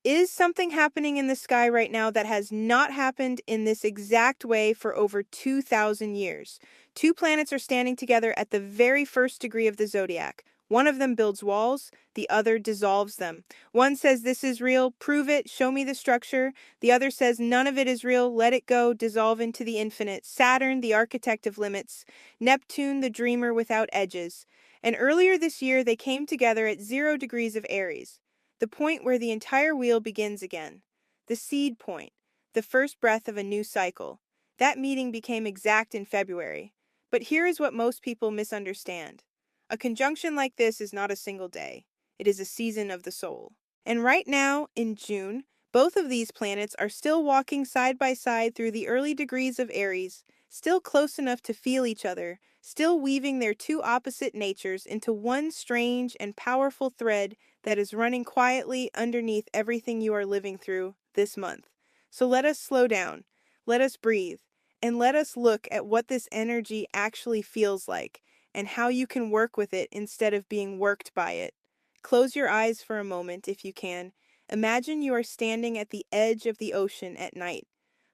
is something happening in the sky right now that has not happened in this exact way for over 2,000 years. Two planets are standing together at the very first degree of the zodiac. One of them builds walls, the other dissolves them. One says, "This is real, prove it, show me the structure." The other says, "None of it is real, let it go, dissolve into the infinite." Saturn, the architect of limits, Neptune, the dreamer without edges. And earlier this year, they came together at 0 degrees of Aries, the point where the entire wheel begins again, the seed point, the first breath of a new cycle. That meeting became exact in February. But here is what most people misunderstand. A conjunction like this is not a single day. It is a season of the soul. And right now, in June, both of these planets are still walking side by side through the early degrees of Aries, still close enough to feel each other, still weaving their two opposite natures into one strange and powerful thread that is running quietly underneath everything you are living through this month. So let us slow down, let us breathe, and let us look at what this energy actually feels like and how you can work with it instead of being worked by it. Close your eyes for a moment if you can. Imagine you are standing at the edge of the ocean at night.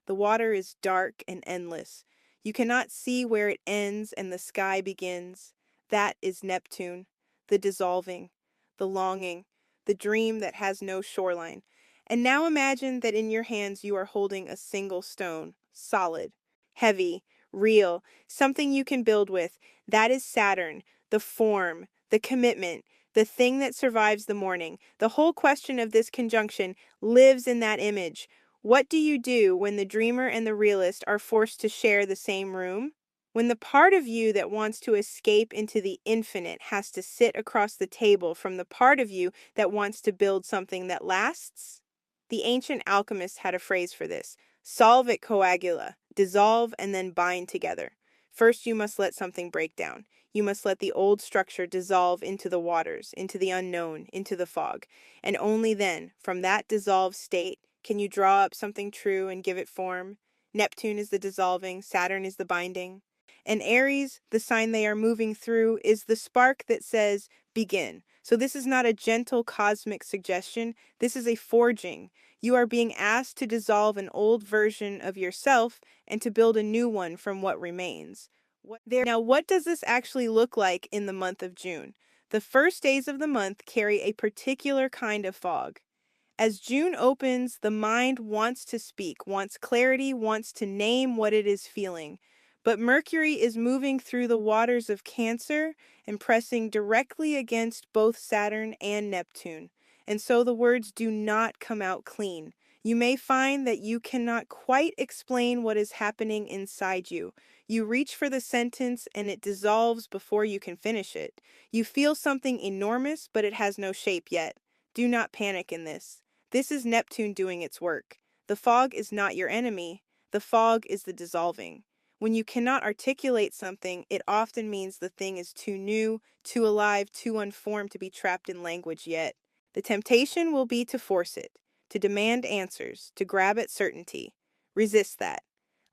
The water is dark and endless. You cannot see where it ends and the sky begins. That is Neptune, the dissolving, the longing, the dream that has no shoreline. And now imagine that in your hands you are holding a single stone, solid, heavy, real, something you can build with. That is Saturn, the form, the commitment, the thing that survives the morning. The whole question of this conjunction lives in that image. What do you do when the dreamer and the realist are forced to share the same room? When the part of you that wants to escape into the infinite has to sit across the table from the part of you that wants to build something that lasts? The ancient alchemists had a phrase for this: solve coagula, dissolve and then bind together. First, you must let something break down. You must let the old structure dissolve into the waters, into the unknown, into the fog. And only then, from that dissolved state, can you draw up something true and give it form? Neptune is the dissolving, Saturn is the binding. And Aries, the sign they are moving through, is the spark that says, begin. So this is not a gentle cosmic suggestion. This is a forging. You are being asked to dissolve an old version of yourself and to build a new one from what remains. Now, what does this actually look like in the month of June? The first days of the month carry a particular kind of fog. As June opens, the mind wants to speak, wants clarity, wants to name what it is feeling. But Mercury is moving through the waters of Cancer and pressing directly against both Saturn and Neptune. And so the words do not come out clean. You may find that you cannot quite explain what is happening inside you. You reach for the sentence and it dissolves before you can finish it. You feel something enormous, but it has no shape yet. Do not panic in this. This is Neptune doing its work. The fog is not your enemy. The fog is the dissolving. When you cannot articulate something, it often means the thing is too new, too alive, too unformed to be trapped in language yet. The temptation will be to force it, to demand answers, to grab at certainty. Resist that.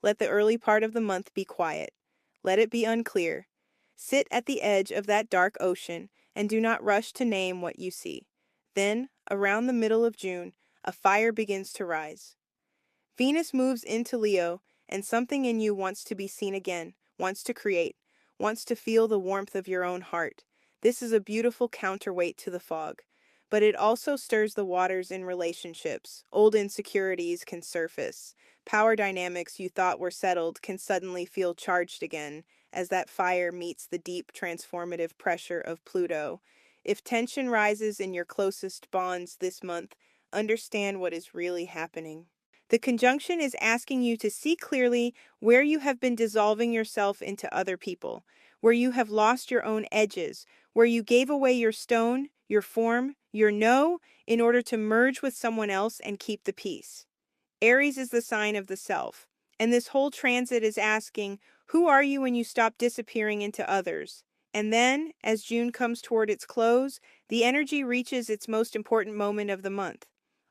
Let the early part of the month be quiet. Let it be unclear. Sit at the edge of that dark ocean and do not rush to name what you see. Then, around the middle of June, a fire begins to rise. Venus moves into Leo, and something in you wants to be seen again, wants to create, wants to feel the warmth of your own heart. This is a beautiful counterweight to the fog, but it also stirs the waters in relationships. Old insecurities can surface. Power dynamics you thought were settled can suddenly feel charged again as that fire meets the deep transformative pressure of Pluto. If tension rises in your closest bonds this month, understand what is really happening. The conjunction is asking you to see clearly where you have been dissolving yourself into other people, where you have lost your own edges, where you gave away your stone, your form, your no, in order to merge with someone else and keep the peace. Aries is the sign of the self, and this whole transit is asking, who are you when you stop disappearing into others? And then, as June comes toward its close, the energy reaches its most important moment of the month.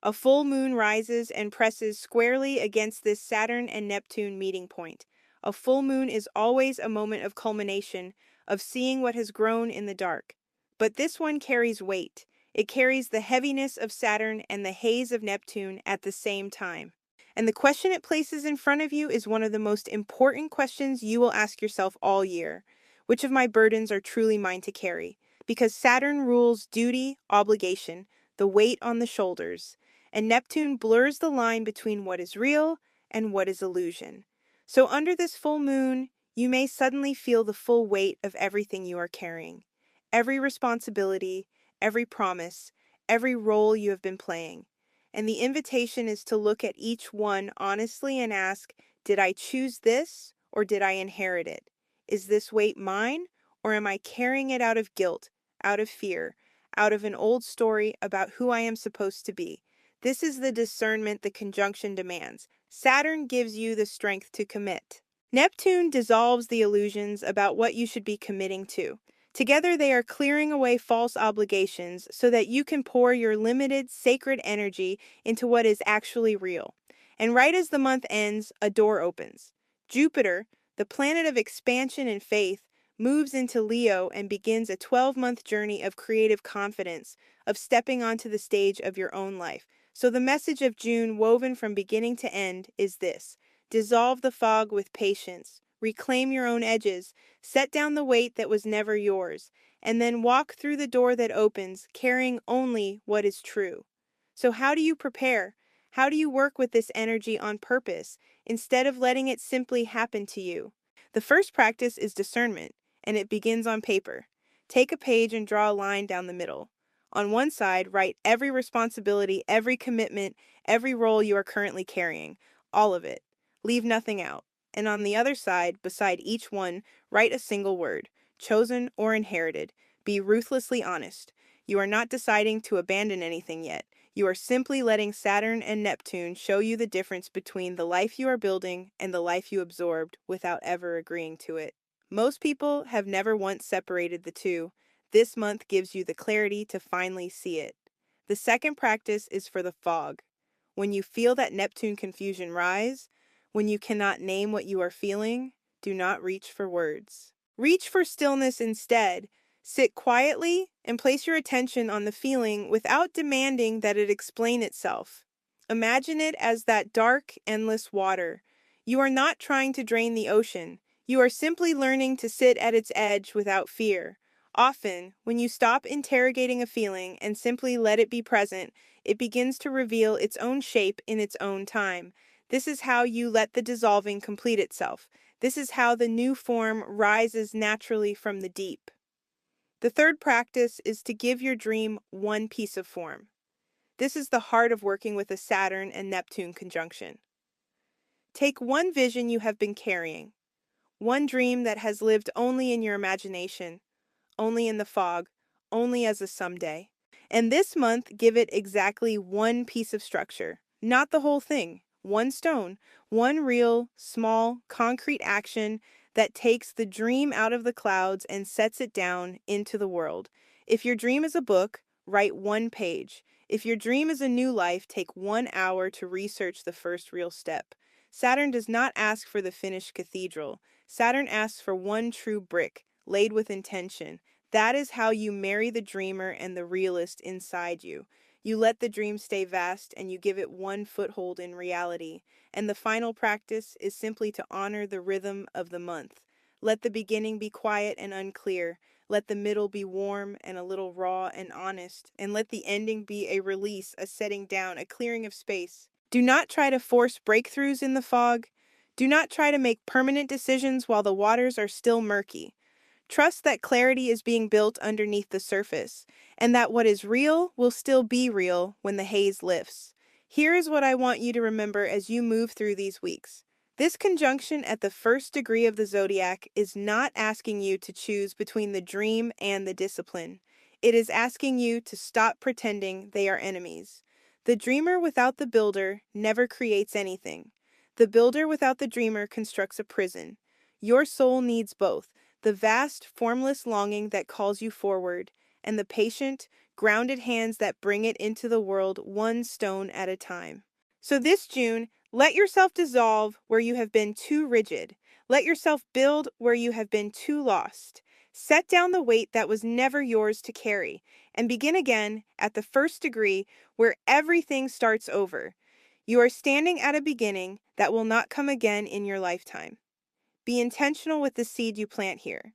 A full moon rises and presses squarely against this Saturn and Neptune meeting point. A full moon is always a moment of culmination, of seeing what has grown in the dark. But this one carries weight. It carries the heaviness of Saturn and the haze of Neptune at the same time. And the question it places in front of you is one of the most important questions you will ask yourself all year. Which of my burdens are truly mine to carry? Because Saturn rules duty, obligation, the weight on the shoulders, and Neptune blurs the line between what is real and what is illusion. So under this full moon, you may suddenly feel the full weight of everything you are carrying. Every responsibility, every promise, every role you have been playing. And the invitation is to look at each one honestly and ask, did I choose this or did I inherit it? Is this weight mine or am I carrying it out of guilt, out of fear, out of an old story about who I am supposed to be? This is the discernment the conjunction demands. Saturn gives you the strength to commit. Neptune dissolves the illusions about what you should be committing to. Together they are clearing away false obligations so that you can pour your limited, sacred energy into what is actually real. And right as the month ends, a door opens. Jupiter, the planet of expansion and faith, moves into Leo and begins a 12-month journey of creative confidence, of stepping onto the stage of your own life. So the message of June, woven from beginning to end, is this: dissolve the fog with patience, reclaim your own edges, set down the weight that was never yours, and then walk through the door that opens, carrying only what is true. So how do you prepare? How do you work with this energy on purpose, instead of letting it simply happen to you? The first practice is discernment, and it begins on paper. Take a page and draw a line down the middle. On one side, write every responsibility, every commitment, every role you are currently carrying, all of it. Leave nothing out. And on the other side, beside each one, write a single word: chosen or inherited. Be ruthlessly honest. You are not deciding to abandon anything yet. You are simply letting Saturn and Neptune show you the difference between the life you are building and the life you absorbed without ever agreeing to it. Most people have never once separated the two. This month gives you the clarity to finally see it. The second practice is for the fog. When you feel that Neptune confusion rise, when you cannot name what you are feeling, do not reach for words. Reach for stillness instead. Sit quietly and place your attention on the feeling without demanding that it explain itself. Imagine it as that dark, endless water. You are not trying to drain the ocean. You are simply learning to sit at its edge without fear. Often, when you stop interrogating a feeling and simply let it be present, it begins to reveal its own shape in its own time. This is how you let the dissolving complete itself. This is how the new form rises naturally from the deep. The third practice is to give your dream one piece of form. This is the heart of working with a Saturn and Neptune conjunction. Take one vision you have been carrying, one dream that has lived only in your imagination, only in the fog, only as a someday. And this month, give it exactly one piece of structure, not the whole thing. One stone, one real, small, concrete action that takes the dream out of the clouds and sets it down into the world. If your dream is a book, write one page. If your dream is a new life, take 1 hour to research the first real step. Saturn does not ask for the finished cathedral. Saturn asks for one true brick, laid with intention. That is how you marry the dreamer and the realist inside you. You let the dream stay vast and you give it one foothold in reality. And the final practice is simply to honor the rhythm of the month. Let the beginning be quiet and unclear. Let the middle be warm and a little raw and honest. And let the ending be a release, a setting down, a clearing of space. Do not try to force breakthroughs in the fog. Do not try to make permanent decisions while the waters are still murky. Trust that clarity is being built underneath the surface, and that what is real will still be real when the haze lifts. Here is what I want you to remember as you move through these weeks. This conjunction at the first degree of the zodiac is not asking you to choose between the dream and the discipline. It is asking you to stop pretending they are enemies. The dreamer without the builder never creates anything. The builder without the dreamer constructs a prison. Your soul needs both: the vast, formless longing that calls you forward, and the patient, grounded hands that bring it into the world one stone at a time. So this June, let yourself dissolve where you have been too rigid. Let yourself build where you have been too lost. Set down the weight that was never yours to carry and begin again at the first degree where everything starts over. You are standing at a beginning that will not come again in your lifetime. Be intentional with the seed you plant here,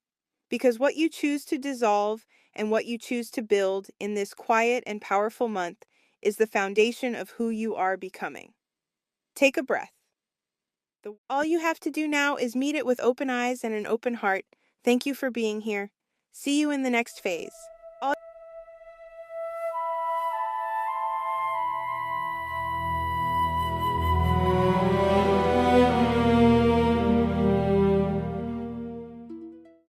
because what you choose to dissolve and what you choose to build in this quiet and powerful month is the foundation of who you are becoming. Take a breath. All you have to do now is meet it with open eyes and an open heart. Thank you for being here. See you in the next phase.